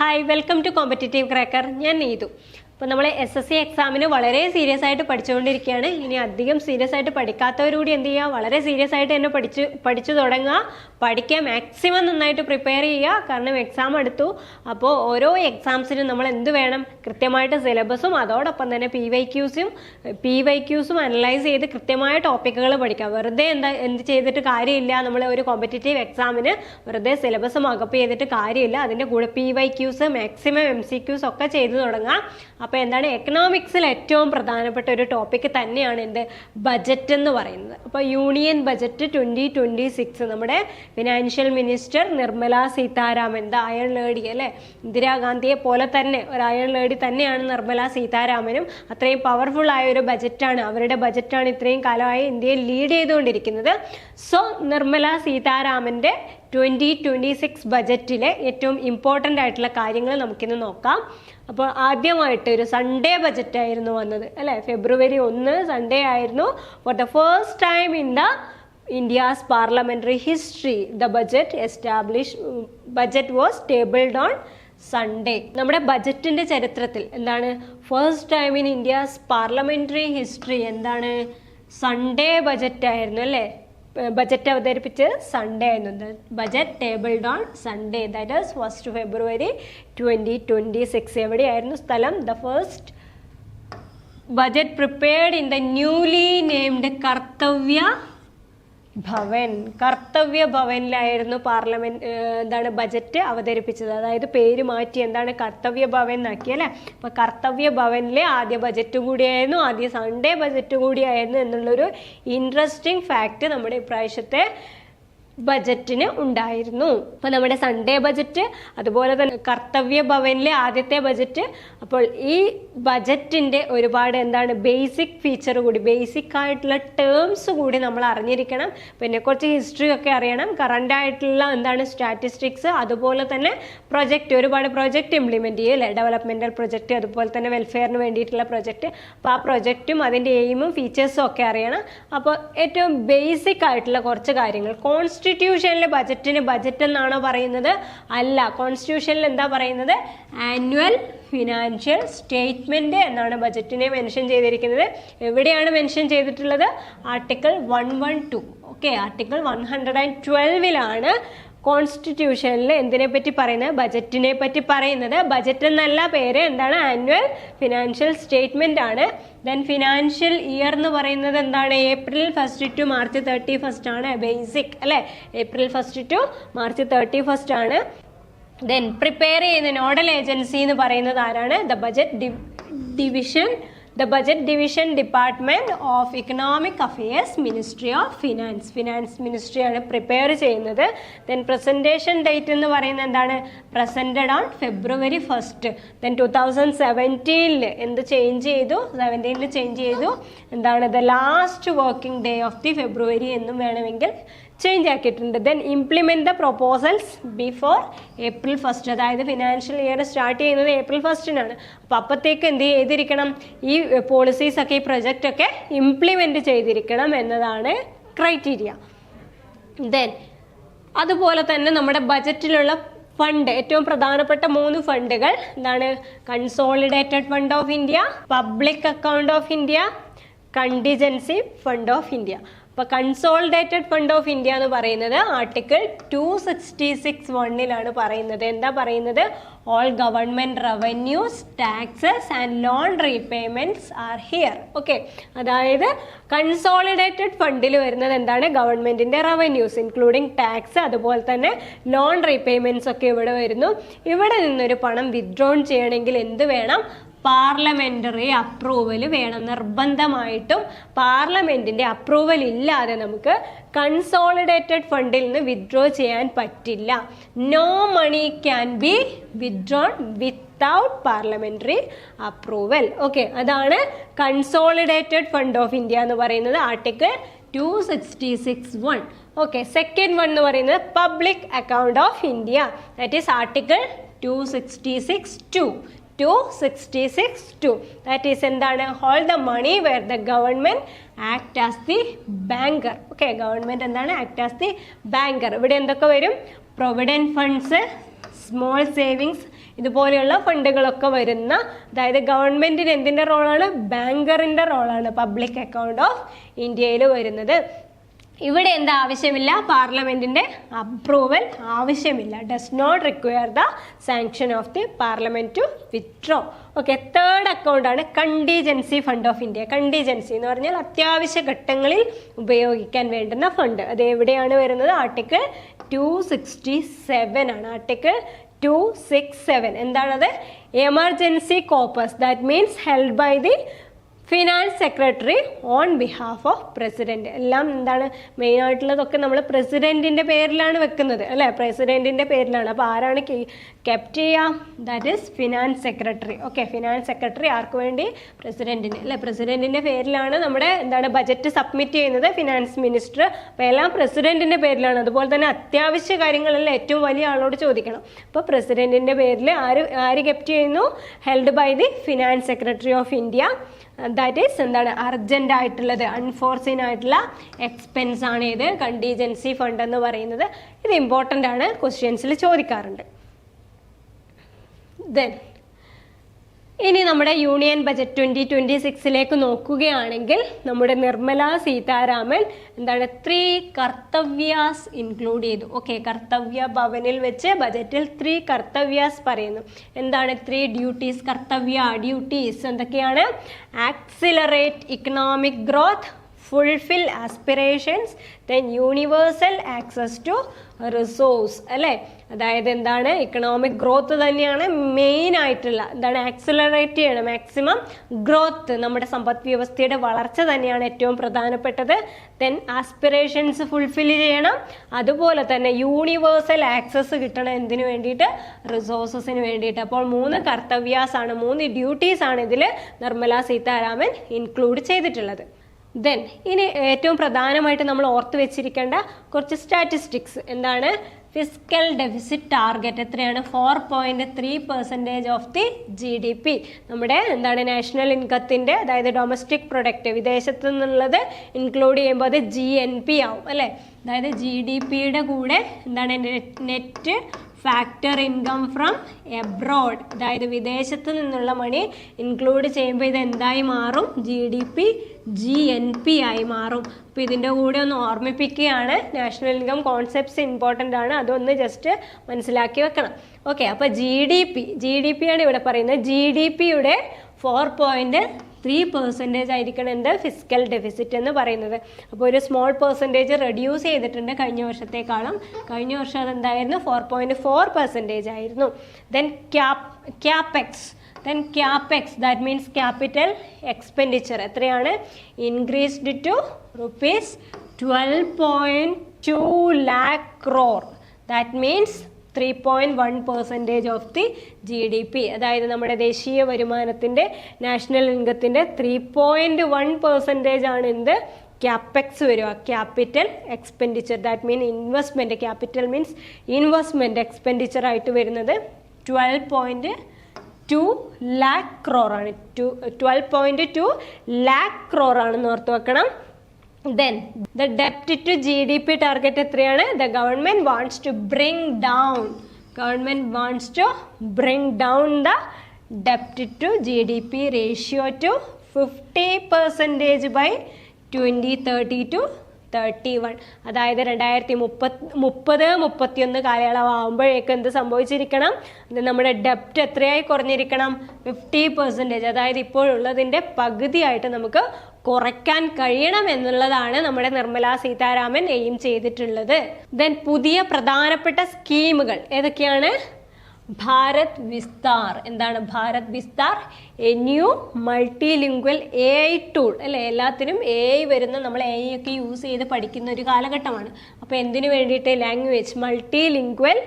Hi, welcome to competitive cracker. ഞാൻ നീതു. അപ്പോൾ നമ്മൾ SSC എക്സാമിന് വളരെ സീരിയസ് ആയിട്ട് പഠിച്ചുകൊണ്ടിരിക്കുകയാണ്. ഇനി അധികം സീരിയസ് ആയിട്ട് പഠിക്കാത്തവരുകൂടി എന്ത് ചെയ്യുക, വളരെ സീരിയസ് ആയിട്ട് തന്നെ പഠിച്ചു തുടങ്ങുക, പഠിക്കുക, മാക്സിമം നന്നായിട്ട് പ്രിപ്പയർ ചെയ്യുക. കാരണം എക്സാം അടുത്തു. അപ്പോൾ ഓരോ എക്സാംസിനും നമ്മൾ എന്ത് വേണം, കൃത്യമായിട്ട് സിലബസും അതോടൊപ്പം തന്നെ PYQസും അനലൈസ് ചെയ്ത് കൃത്യമായ ടോപ്പിക്കുകൾ പഠിക്കുക. വെറുതെ എന്ത് ചെയ്തിട്ട് കാര്യമില്ല. നമ്മൾ ഒരു കോമ്പറ്റേറ്റീവ് എക്സാമിന് വെറുതെ സിലബസ് മകപ്പ് ചെയ്തിട്ട് കാര്യമില്ല. അതിൻ്റെ കൂടെ PYQs, മാക്സിമം MCQs ഒക്കെ ചെയ്തു തുടങ്ങാം. അപ്പോൾ എന്താണ്, എക്കണോമിക്സിൽ ഏറ്റവും പ്രധാനപ്പെട്ട ഒരു ടോപ്പിക്ക് തന്നെയാണ് ബജറ്റ് എന്ന് പറയുന്നത്. അപ്പോൾ യൂണിയൻ ബജറ്റ് 2026 നമ്മുടെ financial minister Nirmala Sitharaman, iron lady അല്ലേ, ഇന്ദിരാഗാന്ധിയെ പോലെ തന്നെ ഒരു അയൺ ലേഡി തന്നെയാണ് നിർമ്മല സീതാരാമനും. അത്രയും പവർഫുൾ ആയ ഒരു ബജറ്റാണ്, അവരുടെ ബജറ്റാണ് ഇത്രയും കാലമായി ഇന്ത്യയിൽ ലീഡ് ചെയ്തുകൊണ്ടിരിക്കുന്നത്. സോ നിർമ്മല സീതാരാമൻ്റെ 2026 ബജറ്റിലെ ഏറ്റവും ഇമ്പോർട്ടൻ്റ് ആയിട്ടുള്ള കാര്യങ്ങൾ നമുക്കിന്ന് നോക്കാം. അപ്പോൾ ആദ്യമായിട്ട് ഒരു സൺഡേ ബജറ്റ് ആയിരുന്നു വന്നത് അല്ലേ, February 1 സൺഡേ ആയിരുന്നു. For the first time in the India's parliamentary history the budget was tabled on Sunday. നമ്മുടെ ബജറ്റിന്റെ ചരിത്രത്തിൽ എന്താണ്, first time in India's parliamentary history എന്താണ്, സൺഡേ ബജറ്റ് ആയിരുന്നു അല്ലേ. ബജറ്റ് അവതരിപ്പിച്ച് സൺഡേ ആയിരുന്നു. Budget tabled on Sunday, that is 1 February 2026. എവിടെയായിരുന്നു സ്ഥലം? The first budget prepared in the newly named Kartavya ഭവനിലായിരുന്നു ബജറ്റ് അവതരിപ്പിച്ചത്. അതായത് പേര് മാറ്റി കർത്തവ്യ ഭവൻ എന്നാക്കി അല്ലേ. അപ്പൊ കർത്തവ്യ ഭവനിലെ ആദ്യ ബജറ്റ് കൂടിയായിരുന്നു, ആദ്യ സൺഡേ ബജറ്റ് കൂടിയായിരുന്നു എന്നുള്ളൊരു ഇൻട്രസ്റ്റിംഗ് ഫാക്ട് നമ്മുടെ ഇപ്രാവശ്യത്തെ ബജറ്റിന് ഉണ്ടായിരുന്നു. അപ്പൊ നമ്മുടെ സൺഡേ ബജറ്റ്, അതുപോലെ തന്നെ കർത്തവ്യ ഭവനിലെ ആദ്യത്തെ ബജറ്റ്. അപ്പോൾ ഈ ബജറ്റിന്റെ ഒരുപാട് ബേസിക് ഫീച്ചർ കൂടി, ബേസിക് ആയിട്ടുള്ള ടേംസ് കൂടി നമ്മൾ അറിഞ്ഞിരിക്കണം. പിന്നെ കുറച്ച് ഹിസ്റ്ററി ഒക്കെ അറിയണം, കറണ്ട് ആയിട്ടുള്ള സ്റ്റാറ്റിസ്റ്റിക്സ്, അതുപോലെ തന്നെ ഒരുപാട് പ്രൊജക്റ്റ് ഇംപ്ലിമെന്റ് ചെയ്യും അല്ലെ, ഡെവലപ്മെന്റൽ പ്രൊജക്റ്റ്, അതുപോലെ തന്നെ വെൽഫെയറിന് വേണ്ടിയിട്ടുള്ള പ്രൊജക്റ്റ്. അപ്പോൾ ആ പ്രൊജക്റ്റും അതിന്റെ എയിമും ഫീച്ചേഴ്സും ഒക്കെ അറിയണം. അപ്പോൾ ഏറ്റവും ബേസിക് ആയിട്ടുള്ള കുറച്ച് കാര്യങ്ങൾ. കോൺസ്റ്റിറ്റ്യൂഷനിലെ ബജറ്റിന് ബജറ്റ് എന്നാണോ പറയുന്നത്? അല്ല. കോൺസ്റ്റിറ്റ്യൂഷനിൽ എന്താ പറയുന്നത്? ആനുവൽ ഫിനാൻഷ്യൽ സ്റ്റേറ്റ്മെന്റ് എന്നാണ് ബജറ്റിനെ മെൻഷൻ ചെയ്തിരിക്കുന്നത്. എവിടെയാണ് മെൻഷൻ ചെയ്തിട്ടുള്ളത്? ആർട്ടിക്കിൾ 112. ഓക്കെ, ആർട്ടിക്കിൾ 112 കോൺസ്റ്റിറ്റ്യൂഷനിൽ എന്തിനെ പറ്റി പറയുന്നത്? ബജറ്റിനെ പറ്റി പറയുന്നത്. ബജറ്റ് എന്നല്ല പേര്, ആനുവൽ ഫിനാൻഷ്യൽ സ്റ്റേറ്റ്മെന്റ് ആണ്. ദെൻ ഫിനാൻഷ്യൽ ഇയർ എന്ന് പറയുന്നത് April 1 to March 31 ആണ്. ബേസിക് അല്ലെ, April 1 to March 31 ആണ്. ദെൻ പ്രിപ്പയർ ചെയ്യുന്ന നോഡൽ ഏജൻസി എന്ന് പറയുന്നത് ആരാണ്? The budget division department of economic affairs, ministry of finance ministry ആണ് പ്രിപ്പയർ ചെയ്യുന്നത്. ദെൻ പ്രസന്റേഷൻ ഡേറ്റ് എന്ന് പറയുന്നത് പ്രസന്റഡ് ഓൺ February 1. ദെൻ 2017 എന്ത് ചേഞ്ച് ചെയ്തു? 17 ചേഞ്ച് ചെയ്തു. The last working day of the February എന്നും വേണമെങ്കിൽ ചേഞ്ച് ആക്കിയിട്ടുണ്ട്. Then implement the proposals before April 1. അതായത് ഫിനാൻഷ്യൽ ഇയർ സ്റ്റാർട്ട് ചെയ്യുന്നത് April 1 അപ്പോൾ അപ്പോഴത്തേക്ക് എന്ത് ചെയ്തിരിക്കണം? ഈ പോളിസീസ് ഒക്കെ, ഈ പ്രൊജക്റ്റ് ഒക്കെ ഇംപ്ലിമെന്റ് ചെയ്തിരിക്കണം എന്നതാണ് ക്രൈറ്റീരിയ. ദെൻ അതുപോലെ തന്നെ നമ്മുടെ ബജറ്റിലുള്ള ഫണ്ട്, ഏറ്റവും പ്രധാനപ്പെട്ട 3 ഫണ്ടുകൾ consolidated fund of India, public account of India, contingency fund of India. അപ്പോൾ കൺസോളിഡേറ്റഡ് ഫണ്ട് ഓഫ് ഇന്ത്യ എന്ന് പറയുന്നത് ആർട്ടിക്കിൾ 266(1) പറയുന്നത്. എന്താ പറയുന്നത്? All government revenues, taxes and lone repayments are here. Okay, അതായത് കൺസോളിഡേറ്റഡ് ഫണ്ടിൽ വരുന്നത് ഗവൺമെന്റിന്റെ റവന്യൂസ് ഇൻക്ലൂഡിങ് ടാക്സ്, അതുപോലെ തന്നെ ലോൺ റീപേയ്മെന്റ്സ് ഒക്കെ ഇവിടെ വരുന്നു. ഇവിടെ നിന്നൊരു പണം വിത്ഡ്രോൺ ചെയ്യണമെങ്കിൽ എന്ത് വേണം? പാർലമെന്ററി അപ്രൂവൽ വേണം. നിർബന്ധമായിട്ടും പാർലമെന്റിന്റെ അപ്രൂവൽ ഇല്ലാതെ നമുക്ക് കൺസോളിഡേറ്റഡ് ഫണ്ടിൽ നിന്ന് വിത്ഡ്രോ ചെയ്യാൻ പറ്റില്ല. No money can be withdrawn without parliamentary approval. Okay, അതാണ് കൺസോളിഡേറ്റഡ് ഫണ്ട് ഓഫ് ഇന്ത്യ എന്ന് പറയുന്നത്, ആർട്ടിക്കിൾ 266(1). ഓക്കെ, സെക്കൻഡ് വൺ എന്ന് പറയുന്നത് public account of India, that is article 266(2). 266(2). That is hold the money where the government act as the banker. Okay, government act as the banker. ഇവിടെ എന്തൊക്കെ വരും? Provident funds, small savings, ഇതുപോലെയുള്ള ഫണ്ടുകളൊക്കെ വരുന്ന, അതായത് ഗവൺമെന്റിന് എന്തിന്റെ റോളാണ്? ബാങ്കറിന്റെ റോളാണ് പബ്ലിക് അക്കൗണ്ട് ഓഫ് ഇന്ത്യയിൽ വരുന്നത്. ഇവിടെ എന്താ ആവശ്യമില്ല? പാർലമെന്റിന്റെ അപ്രൂവൽ ആവശ്യമില്ല. Does not require the sanction of the parliament to withdraw. Okay, third account ആണ് contingency fund of India. Contingency എന്ന് പറഞ്ഞാൽ അത്യാവശ്യ ഘട്ടങ്ങളിൽ ഉപയോഗിക്കാൻ വേണ്ടുന്ന ഫണ്ട്. അത് എവിടെയാണ് വരുന്നത്? ആർട്ടിക്കിൾ 267 ആണ്. ആർട്ടിക്കിൾ 267 എന്താണത്? Emergency corpus, that means held by the finance secretary on behalf of president. എല്ലാം എന്താണ് മെയിൻ ആയിട്ടുള്ളതൊക്കെ നമ്മൾ പ്രസിഡന്റിന്റെ പേരിലാണ് വെക്കുന്നത് അല്ലെ, പ്രസിഡന്റിന്റെ പേരിലാണ്. അപ്പോൾ ആരാണ് കെപ്റ്റ് ചെയ്യുക? That is finance secretary. Okay, finance secretary ആർക്ക് വേണ്ടി? പ്രസിഡന്റിന് അല്ലെ. പ്രസിഡന്റിന്റെ പേരിലാണ് നമ്മുടെ എന്താണ് ബജറ്റ് സബ്മിറ്റ് ചെയ്യുന്നത് ഫിനാൻസ് മിനിസ്റ്റർ. അപ്പോൾ എല്ലാം പ്രസിഡന്റിന്റെ പേരിലാണ്. അതുപോലെ തന്നെ അത്യാവശ്യ കാര്യങ്ങളെല്ലാം ഏറ്റവും വലിയ ആളോട് ചോദിക്കണം. അപ്പോൾ പ്രസിഡന്റിന്റെ പേരിൽ ആര് കെപ്റ്റ് ചെയ്യുന്നു? Held by the finance secretary of India. That is എന്താണ് അർജന്റ് ആയിട്ടുള്ളത്, അൺഫോർസീൻ ആയിട്ടുള്ള എക്സ്പെൻസ് ആണ് ഇത് കണ്ടീജൻസി ഫണ്ട് എന്ന് പറയുന്നത്. ഇത് ഇമ്പോർട്ടൻ്റ് ആണ്, ക്വസ്റ്റ്യൻസിൽ ചോദിക്കാറുണ്ട്. ദെൻ ഇനി നമ്മുടെ യൂണിയൻ ബജറ്റ് 2026 നോക്കുകയാണെങ്കിൽ നമ്മുടെ നിർമ്മല സീതാരാമൻ എന്താണ് 3 കർത്തവ്യാസ് ഇൻക്ലൂഡ് ചെയ്തു. ഓക്കെ, കർത്തവ്യ ഭവനിൽ വെച്ച് ബജറ്റിൽ 3 കർത്തവ്യാസ് പറയുന്നു. എന്താണ് 3 ഡ്യൂട്ടീസ്? കർത്തവ്യ ഡ്യൂട്ടീസ് എന്തൊക്കെയാണ്? Accelerate economic growth, fulfil aspirations, then universal access to resource അല്ലേ. അതായത് എന്താണ് ഇക്കണോമിക് ഗ്രോത്ത് തന്നെയാണ് മെയിൻ ആയിട്ടുള്ള, എന്താണ് ആക്സിലറേറ്റ് ചെയ്യണം, മാക്സിമം ഗ്രോത്ത്, നമ്മുടെ സമ്പദ് വ്യവസ്ഥയുടെ വളർച്ച തന്നെയാണ് ഏറ്റവും പ്രധാനപ്പെട്ടത്. ദെൻ ആസ്പിറേഷൻസ് ഫുൾഫിൽ ചെയ്യണം, അതുപോലെ തന്നെ യൂണിവേഴ്സൽ ആക്സസ് കിട്ടണം. എന്തിനു വേണ്ടിയിട്ട്? റിസോഴ്സസിന് വേണ്ടിയിട്ട്. അപ്പോൾ 3 കർത്തവ്യാസ് ആണ്, 3 ഡ്യൂട്ടീസ് ആണ് ഇതിൽ നിർമ്മല സീതാരാമൻ ഇൻക്ലൂഡ് ചെയ്തിട്ടുള്ളത്. ദെൻ ഇനി ഏറ്റവും പ്രധാനമായിട്ട് നമ്മൾ ഓർത്ത് വെച്ചിരിക്കേണ്ട കുറച്ച് സ്റ്റാറ്റിസ്റ്റിക്സ്. എന്താണ്? ഫിസ്ക്കൽ ഡെഫിസിറ്റ് ടാർഗറ്റ് എത്രയാണ്? 4.3% ഓഫ് ദി GDP. നമ്മുടെ എന്താണ് നാഷണൽ ഇൻകത്തിന്റെ, അതായത് ഡൊമസ്റ്റിക് പ്രൊഡക്റ്റ്, വിദേശത്ത് നിന്നുള്ളത് ഇൻക്ലൂഡ് ചെയ്യുമ്പോൾ അത് GNP ആവും അല്ലേ. അതായത് GDPയുടെ കൂടെ എന്താണ് net factor income from abroad, അതായത് വിദേശത്ത് നിന്നുള്ള മണി ഇൻക്ലൂഡ് ചെയ്യുമ്പോൾ ഇത് എന്തായി മാറും? GNP ആയി മാറും. അപ്പോൾ ഇതിൻ്റെ കൂടെ ഒന്ന് ഓർമ്മിപ്പിക്കുകയാണ്. നാഷണൽ ഇൻകം കോൺസെപ്റ്റ്സ് ഇമ്പോർട്ടൻ്റ് ആണ്, അതൊന്ന് ജസ്റ്റ് മനസ്സിലാക്കി വെക്കണം. ഓക്കെ, അപ്പോൾ GDP ആണ് ഇവിടെ പറയുന്നത്. GDPയുടെ 4.3% ആയിരിക്കണം എന്ത്? ഫിസ്ക്കൽ ഡെഫിസിറ്റ് എന്ന് പറയുന്നത്. അപ്പോൾ ഒരു സ്മോൾ പെർസെൻറ്റേജ് റെഡ്യൂസ് ചെയ്തിട്ടുണ്ട് കഴിഞ്ഞ വർഷത്തേക്കാളും. കഴിഞ്ഞ വർഷം അതെന്തായിരുന്നു? 4.4% ആയിരുന്നു. Then capex that means capital expenditure എത്രയാണ്? Increased to ₹12.2 lakh crore. That means 3.1% of the GDP. അതായത് നമ്മുടെ ദേശീയ വരുമാനത്തിൻ്റെ, നാഷണൽ ഇൻകത്തിൻ്റെ 3.1% ആണ് എന്ത്? ക്യാപെക്സ് വരിക, capital expenditure. That mean investment. Capital means investment, expenditure ആയിട്ട് വരുന്നത് 12.2 lakh crore ആണ്. 12.2 lakh crore ആണെന്ന് ഓർത്ത് വെക്കണം. Then the debt to GDP target എത്രയാണ്? The government wants to bring down the debt to GDP ratio to 50% by 2030 to 31. അതായത് 2030-31 കാലയളവ് ആകുമ്പോഴേക്ക് എന്ത് സംഭവിച്ചിരിക്കണം? നമ്മുടെ ഡെപ്റ്റ് എത്രയായി കുറഞ്ഞിരിക്കണം? 50%. അതായത് ഇപ്പോഴുള്ളതിൻ്റെ പകുതിയായിട്ട് നമുക്ക് കുറയ്ക്കാൻ കഴിയണം എന്നുള്ളതാണ് നമ്മുടെ നിർമ്മല സീതാരാമൻ എയിം ചെയ്തിട്ടുള്ളത്. ദെൻ പുതിയ പ്രധാനപ്പെട്ട സ്കീമുകൾ ഏതൊക്കെയാണ്? ഭാരത് വിസ്താർ. എന്താണ് Bharat Vistaar? A new multilingual AI tool അല്ലേ. എല്ലാത്തിനും AI വരുന്ന, നമ്മൾ AI ഒക്കെ യൂസ് ചെയ്ത് പഠിക്കുന്ന ഒരു കാലഘട്ടമാണ്. അപ്പോൾ എന്തിനു വേണ്ടിയിട്ട്? Multilingual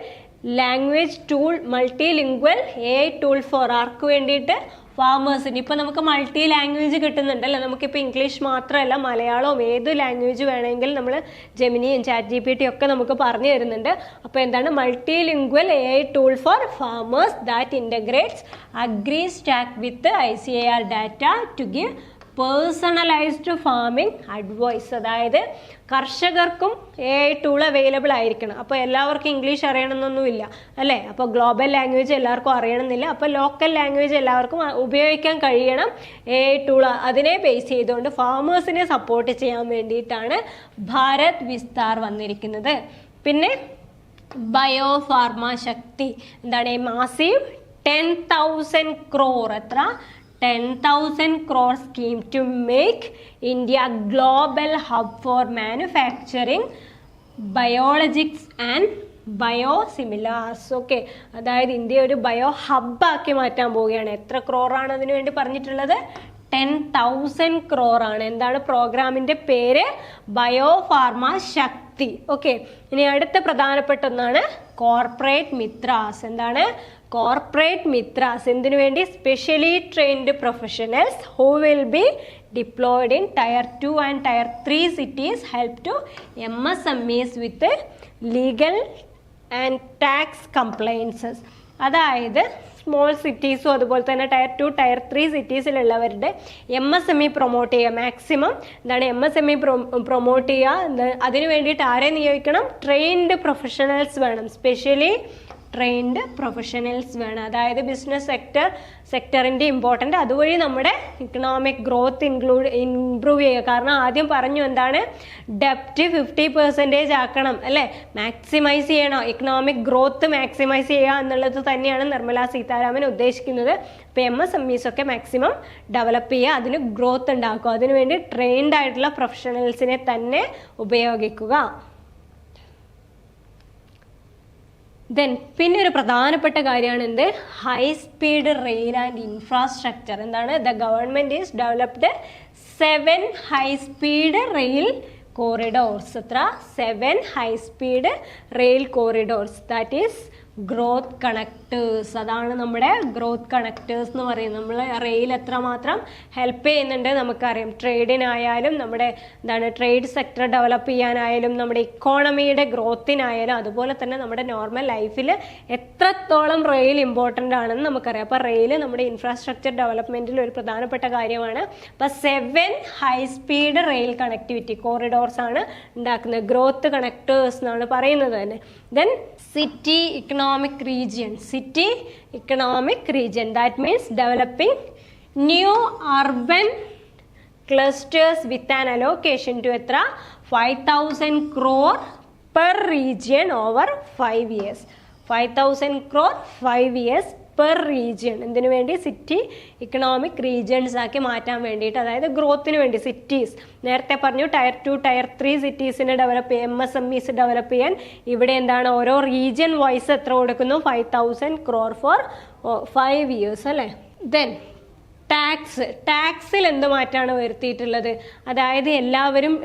language tool, multilingual AI tool for ആർക്ക് വേണ്ടിയിട്ട്? ഫാമേഴ്സിന്. ഇപ്പോൾ നമുക്ക് മൾട്ടി ലാംഗ്വേജ് കിട്ടുന്നുണ്ടല്ലോ. നമുക്കിപ്പോൾ ഇംഗ്ലീഷ് മാത്രമല്ല മലയാളവും ഏത് ലാംഗ്വേജ് വേണമെങ്കിൽ നമ്മൾ ജെമിനിയും ChatGPT ഒക്കെ നമുക്ക് പറഞ്ഞു തരുന്നുണ്ട്. അപ്പോൾ എന്താണ്? Multilingual AI tool for farmers that integrates agri stack with ICAR data to give personalised farming advice, അതായത് കർഷകർക്കും AI ടൂൾ അവൈലബിൾ ആയിരിക്കണം. അപ്പോൾ എല്ലാവർക്കും ഇംഗ്ലീഷ് അറിയണമെന്നൊന്നുമില്ല അല്ലേ, അപ്പോൾ ഗ്ലോബൽ ലാംഗ്വേജ് എല്ലാവർക്കും അറിയണമെന്നില്ല. അപ്പോൾ ലോക്കൽ ലാംഗ്വേജ് എല്ലാവർക്കും ഉപയോഗിക്കാൻ കഴിയണം AI ടൂൾ. അതിനെ ബേസ് ചെയ്തുകൊണ്ട് ഫാമേഴ്സിനെ സപ്പോർട്ട് ചെയ്യാൻ വേണ്ടിയിട്ടാണ് ഭാരത് വിസ്താർ വന്നിരിക്കുന്നത്. പിന്നെ ബയോ ഫാർമ ശക്തി എന്താണ്, മാസീവ് 10,000 crore, എത്ര 10,000 crore scheme to make India global hub for manufacturing biologics and biosimilars. Okay, അതായത് ഇന്ത്യ ഒരു ബയോ ഹബ്ബാക്കി മാറ്റാൻ പോവുകയാണ്. എത്ര ക്രോറാണ് അതിനു വേണ്ടി പറഞ്ഞിട്ടുള്ളത്? 10,000 crore ആണ്. എന്താണ് പ്രോഗ്രാമിന്റെ പേര്? ബയോ ഫാർമ ശക്തി. ഓക്കെ, ഇനി അടുത്ത പ്രധാനപ്പെട്ട ഒന്നാണ് കോർപ്പറേറ്റ് മിത്രാസ്. എന്താണ് കോർപ്പറേറ്റ് മിത്രാസ്? എന്തിനു വേണ്ടി? Specially trained professionals who will be deployed in Tier 2 and Tier 3 cities, help to MSMEs with legal and tax compliances. അതായത് സ്മോൾ സിറ്റീസും അതുപോലെ തന്നെ Tier 2 Tier 3 സിറ്റീസിലുള്ളവരുടെ MSME പ്രൊമോട്ട് ചെയ്യുക. മാക്സിമം എന്താണ് MSME പ്രൊമോട്ട് ചെയ്യുക. അതിനു വേണ്ടിയിട്ട് ആരെ നിയോഗിക്കണം? ട്രെയിൻഡ് പ്രൊഫഷണൽസ് വേണം, സ്പെഷ്യലി ട്രെയിൻഡ് പ്രൊഫഷണൽസ് വേണം. അതായത് ബിസിനസ് സെക്ടറിൻ്റെ ഇമ്പോർട്ടൻ്റ്, അതുവഴി നമ്മുടെ ഇക്കണോമിക് ഗ്രോത്ത് ഇംപ്രൂവ് ചെയ്യുക. കാരണം ആദ്യം പറഞ്ഞു എന്താണ്, ഡെപ്റ്റ് 50% ആക്കണം അല്ലേ, മാക്സിമൈസ് ചെയ്യണം, ഇക്കണോമിക് ഗ്രോത്ത് മാക്സിമൈസ് ചെയ്യുക എന്നുള്ളത് തന്നെയാണ് നിർമ്മല സീതാരാമൻ ഉദ്ദേശിക്കുന്നത്. അപ്പോൾ MSMEs ഒക്കെ മാക്സിമം ഡെവലപ്പ് ചെയ്യുക, അതിന് ഗ്രോത്ത് ഉണ്ടാക്കുക. അതിനുവേണ്ടി ട്രെയിൻഡ് ആയിട്ടുള്ള പ്രൊഫഷണൽസിനെ തന്നെ ഉപയോഗിക്കുക. ദെൻ പിന്നെ ഒരു പ്രധാനപ്പെട്ട കാര്യമാണ് എന്ത്? High speed rail and infrastructure. എന്താണ്? The government is developed 7 high speed rail corridors. എത്ര? 7 high speed rail corridors. That is growth connectors. അതാണ് നമ്മുടെ ഗ്രോത്ത് കണക്ടേഴ്സ് എന്ന് പറയുന്നത്. നമ്മൾ റെയിൽ എത്രമാത്രം ഹെൽപ്പ് ചെയ്യുന്നുണ്ട് നമുക്കറിയാം. ട്രേഡിനായാലും നമ്മുടെ എന്താണ് ട്രേഡ് സെക്ടർ ഡെവലപ്പ് ചെയ്യാനായാലും നമ്മുടെ ഇക്കോണമിയുടെ ഗ്രോത്തിനായാലും അതുപോലെ തന്നെ നമ്മുടെ നോർമൽ ലൈഫിൽ എത്രത്തോളം റെയിൽ ഇമ്പോർട്ടൻ്റ് ആണെന്ന് നമുക്കറിയാം. അപ്പോൾ റെയിൽ നമ്മുടെ ഇൻഫ്രാസ്ട്രക്ചർ ഡെവലപ്മെൻറ്റിൽ ഒരു പ്രധാനപ്പെട്ട കാര്യമാണ്. അപ്പോൾ 7 high speed rail connectivity corridors ആണ് ഉണ്ടാക്കുന്നത്. ഗ്രോത്ത് കണക്ടേഴ്സ് എന്നാണ് പറയുന്നത് തന്നെ. Then city economic region. City economic region, that means developing new urban clusters with an allocation to എത്ര 5,000 crore per region over 5 years. 5,000 crore 5 years per region. എന്തിനു വേണ്ടി? City economic regions ആക്കി മാറ്റാൻ വേണ്ടിയിട്ട്, അതായത് ഗ്രോത്തിന് വേണ്ടി. സിറ്റീസ് നേരത്തെ പറഞ്ഞു Tier 2 Tier 3 സിറ്റീസിനെ ഡെവലപ്പ് ചെയ്യാൻ, MSMEs ഡെവലപ്പ് ചെയ്യാൻ ഇവിടെ എന്താണ് ഓരോ റീജിയൻ വൈസ് എത്ര കൊടുക്കുന്നു? 5,000 crore ഫോർ 5 years അല്ലേ. ദെൻ ടാക്സിൽ എന്ത് മാറ്റമാണ് വരുത്തിയിട്ടുള്ളത്? അതായത് എല്ലാവരും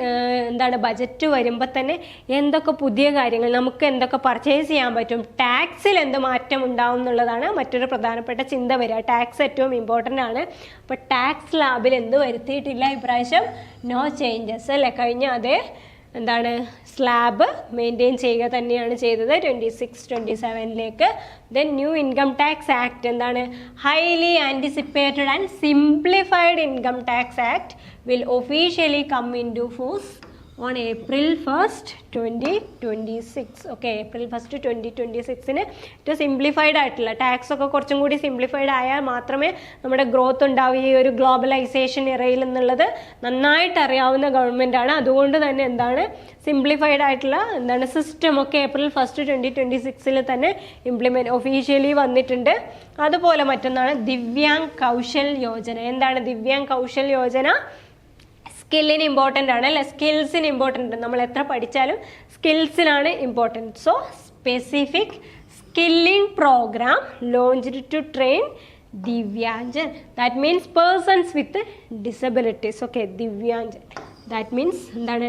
എന്താണ് ബജറ്റ് വരുമ്പോൾ തന്നെ എന്തൊക്കെ പുതിയ കാര്യങ്ങൾ നമുക്ക് എന്തൊക്കെ പർച്ചേസ് ചെയ്യാൻ പറ്റും, ടാക്സിൽ എന്ത് മാറ്റം ഉണ്ടാവും എന്നുള്ളതാണ് മറ്റൊരു പ്രധാനപ്പെട്ട ചിന്ത വരിക. ടാക്സ് ഏറ്റവും ഇമ്പോർട്ടൻ്റ് ആണ്. അപ്പോൾ ടാക്സ് ലാബിൽ എന്ത് വരുത്തിയിട്ടില്ല ഇപ്രാവശ്യം? നോ ചേഞ്ചസ് അല്ലേ. കഴിഞ്ഞ അതേ എന്താണ് സ്ലാബ് മെയിൻറ്റെയിൻ ചെയ്യുക തന്നെയാണ് ചെയ്തത് 26-27ലേക്ക്. Then new income tax act. എന്താണ്? Highly anticipated and simplified income tax act will officially come in to force on April 1st 2026. Okay, April 1st 2026 ഏറ്റവും സിംപ്ലിഫൈഡ് ആയിട്ടുള്ള ടാക്സ് ഒക്കെ കുറച്ചും കൂടി സിംപ്ലിഫൈഡ് ആയാൽ മാത്രമേ നമ്മുടെ ഗ്രോത്ത് ഉണ്ടാവൂ. ഈ ഒരു ഗ്ലോബലൈസേഷൻ ഇറയിൽ എന്നുള്ളത് നന്നായിട്ട് അറിയാവുന്ന ഗവൺമെൻറ് ആണ്. അതുകൊണ്ട് തന്നെ എന്താണ് സിംപ്ലിഫൈഡ് ആയിട്ടുള്ള എന്താണ് സിസ്റ്റം ഒക്കെ April 1st 2026 തന്നെ ഒഫീഷ്യലി വന്നിട്ടുണ്ട്. അതുപോലെ മറ്റൊന്നാണ് ദിവ്യാങ് കൗശൽ യോജന. എന്താണ് ദിവ്യാങ് കൗശൽ യോജന? സ്കില്ലിന് ഇമ്പോർട്ടൻ്റ് ആണ് അല്ലേ, സ്കിൽസിന് ഇമ്പോർട്ടൻ്റ്. നമ്മൾ എത്ര പഠിച്ചാലും സ്കിൽസിനാണ് important. So specific skilling programme launched to train Divyangjan, that means persons with disabilities. Okay, Divyangjan that means എന്താണ്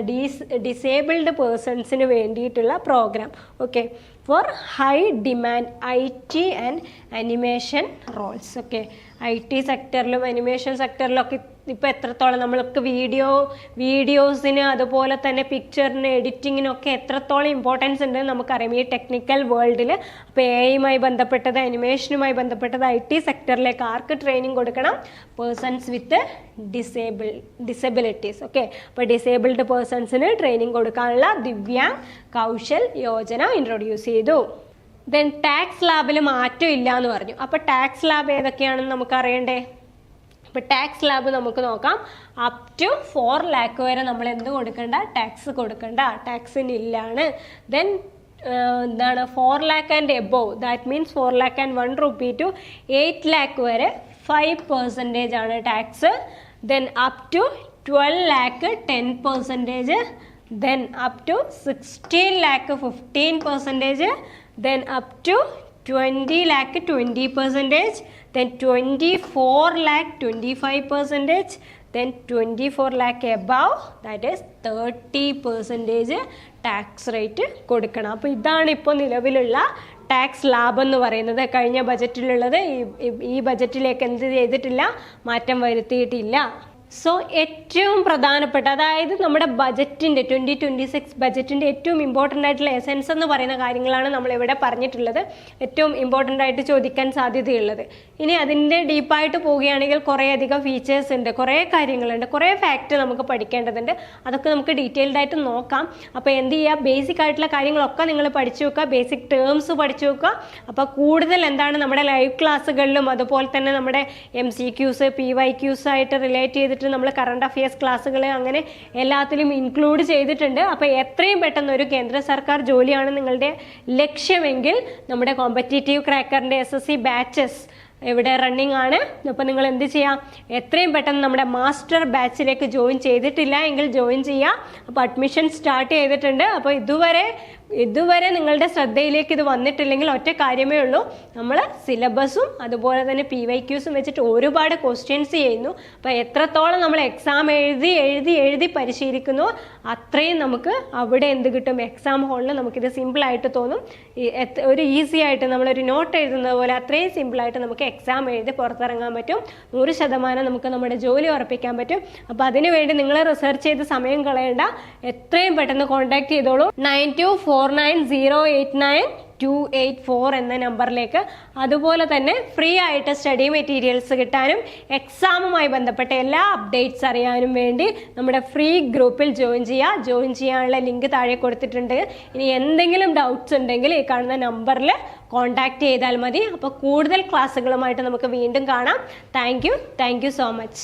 ഡിസേബിൾഡ് പേഴ്സൺസിന് വേണ്ടിയിട്ടുള്ള programme. Okay, for high demand IT and animation roles. Okay, IT സെക്ടറിലും അനിമേഷൻ സെക്ടറിലൊക്കെ ഇപ്പം എത്രത്തോളം നമ്മൾക്ക് വീഡിയോസിന് അതുപോലെ തന്നെ പിക്ചറിന് എഡിറ്റിങ്ങിനൊക്കെ എത്രത്തോളം ഇമ്പോർട്ടൻസ് ഉണ്ടെന്ന് നമുക്കറിയാം ഈ ടെക്നിക്കൽ വേൾഡിൽ. അപ്പോൾ AI ബന്ധപ്പെട്ടത്, അനിമേഷനുമായി ബന്ധപ്പെട്ടത്, IT സെക്ടറിലേക്ക് ആർക്ക് ട്രെയിനിങ് കൊടുക്കണം? Persons with disabilities. ഓക്കെ, അപ്പോൾ ഡിസേബിൾഡ് പേഴ്സൺസിന് ട്രെയിനിങ് കൊടുക്കാനുള്ള ദിവ്യാങ് കൗശൽ യോജന ഇൻട്രൊഡ്യൂസ് ചെയ്തു. ദെൻ ടാക്സ് ലാബിൽ മാറ്റം ഇല്ല എന്ന് പറഞ്ഞു. അപ്പോൾ ടാക്സ് ലാബ് ഏതൊക്കെയാണെന്ന് നമുക്ക് അറിയണ്ടേ? അപ്പോൾ ടാക്സ് ലാബ് നമുക്ക് നോക്കാം. അപ് ടു 4 lakh വരെ നമ്മൾ എന്ത് കൊടുക്കണ്ട? ടാക്സ് കൊടുക്കണ്ട, ടാക്സിന് ഇല്ലാണ്. ദെൻ എന്താണ് 4 lakh and above, that means 4 lakh and 1 rupee to 8 lakh വരെ 5% ആണ് tax. Then up to 12 lakh 10%. Then up to 16 lakh 15%. Then up to 20 lakh 20%, then 24 lakh 25%, then 24 lakh above, that is 30% tax rate കൊടുക്കണം. അപ്പോൾ ഇതാണ് ഇപ്പോൾ നിലവിലുള്ള tax lab എന്ന് പറയുന്നത്. കഴിഞ്ഞ ബജറ്റിലുള്ളത് ഈ ബജറ്റിലേക്ക് എന്ത് ചെയ്തിട്ടില്ല? മാറ്റം വരുത്തിയിട്ടില്ല. സോ ഏറ്റവും പ്രധാനപ്പെട്ട, അതായത് നമ്മുടെ ബജറ്റിൻ്റെ 2026 ബജറ്റിൻ്റെ ഏറ്റവും ഇമ്പോർട്ടൻ്റ് ആയിട്ടുള്ള എസെൻസ് എന്ന് പറയുന്ന കാര്യങ്ങളാണ് നമ്മളിവിടെ പറഞ്ഞിട്ടുള്ളത്, ഏറ്റവും ഇമ്പോർട്ടൻ്റ് ആയിട്ട് ചോദിക്കാൻ സാധ്യതയുള്ളത്. ഇനി അതിൻ്റെ ഡീപ്പായിട്ട് പോവുകയാണെങ്കിൽ കുറേയധികം ഫീച്ചേഴ്സ് ഉണ്ട്, കുറേ കാര്യങ്ങളുണ്ട്, കുറേ ഫാക്റ്റ് നമുക്ക് പഠിക്കേണ്ടതുണ്ട്. അതൊക്കെ നമുക്ക് ഡീറ്റെയിൽഡ് ആയിട്ട് നോക്കാം. അപ്പോൾ എന്ത് ചെയ്യുക? ബേസിക് ആയിട്ടുള്ള കാര്യങ്ങളൊക്കെ നിങ്ങൾ പഠിച്ചു വെക്കുക, ബേസിക് ടേംസ് പഠിച്ചു വെക്കുക. അപ്പോൾ കൂടുതൽ എന്താണ് നമ്മുടെ ലൈവ് ക്ലാസ്സുകളിലും അതുപോലെ തന്നെ നമ്മുടെ MCQs PYQs ആയിട്ട് റിലേറ്റ് ചെയ്തിട്ട് നമ്മൾ കറണ്ട് അഫയേഴ്സ് ക്ലാസ്സുകൾ അങ്ങനെ എല്ലാത്തിലും ഇൻക്ലൂഡ് ചെയ്തിട്ടുണ്ട്. അപ്പോൾ എത്രയും പെട്ടെന്ന് ഒരു കേന്ദ്ര സർക്കാർ ജോലിയാണ് നിങ്ങളുടെ ലക്ഷ്യമെങ്കിൽ നമ്മുടെ കോമ്പറ്റേറ്റീവ് ക്രാക്കറിൻ്റെ SSC ബാച്ചസ് ഇവിടെ റണ്ണിങ് ആണ്. അപ്പോൾ നിങ്ങൾ എന്ത് ചെയ്യാം? എത്രയും പെട്ടെന്ന് നമ്മുടെ മാസ്റ്റർ ബാച്ചിലേക്ക് ജോയിൻ ചെയ്തിട്ടില്ല എങ്കിൽ ജോയിൻ ചെയ്യാം. അപ്പോൾ അഡ്മിഷൻ സ്റ്റാർട്ട് ചെയ്തിട്ടുണ്ട്. അപ്പോൾ ഇതുവരെ നിങ്ങളുടെ ശ്രദ്ധയിലേക്ക് ഇത് വന്നിട്ടില്ലെങ്കിൽ ഒറ്റ കാര്യമേ ഉള്ളൂ, നമ്മൾ സിലബസും അതുപോലെ തന്നെ PYQസും വെച്ചിട്ട് ഒരുപാട് ക്വസ്റ്റ്യൻസ് ചെയ്യുന്നു. അപ്പോൾ എത്രത്തോളം നമ്മൾ എക്സാം എഴുതി പരിശീലിക്കുന്നു അത്രയും നമുക്ക് അവിടെ എന്ത് കിട്ടും? എക്സാം ഹോളിൽ നമുക്കിത് സിമ്പിളായിട്ട് തോന്നും. ഒരു ഈസി ആയിട്ട് നമ്മളൊരു നോട്ട് എഴുതുന്നത് പോലെ അത്രയും സിമ്പിളായിട്ട് നമുക്ക് എക്സാം എഴുതി പുറത്തിറങ്ങാൻ പറ്റും. 100% നമുക്ക് നമ്മുടെ ജോലി ഉറപ്പിക്കാൻ പറ്റും. അപ്പോൾ അതിനുവേണ്ടി നിങ്ങൾ റിസർച്ച് ചെയ്ത് സമയം കളയേണ്ട, എത്രയും പെട്ടെന്ന് കോൺടാക്ട് ചെയ്തോളൂ 9249089284 എന്ന നമ്പറിലേക്ക്. അതുപോലെ തന്നെ ഫ്രീ ആയിട്ട് സ്റ്റഡി മെറ്റീരിയൽസ് കിട്ടാനും എക്സാമുമായി ബന്ധപ്പെട്ട എല്ലാ അപ്ഡേറ്റ്സ് അറിയാനും വേണ്ടി നമ്മുടെ ഫ്രീ ഗ്രൂപ്പിൽ ജോയിൻ ചെയ്യാനുള്ള ലിങ്ക് താഴെ കൊടുത്തിട്ടുണ്ട്. ഇനി എന്തെങ്കിലും ഡൗട്ട്സ് ഉണ്ടെങ്കിൽ ഈ കാണുന്ന നമ്പറിൽ കോൺടാക്ട് ചെയ്താൽ മതി. അപ്പോൾ കൂടുതൽ ക്ലാസ്സുകളുമായിട്ട് നമുക്ക് വീണ്ടും കാണാം. Thank you so much.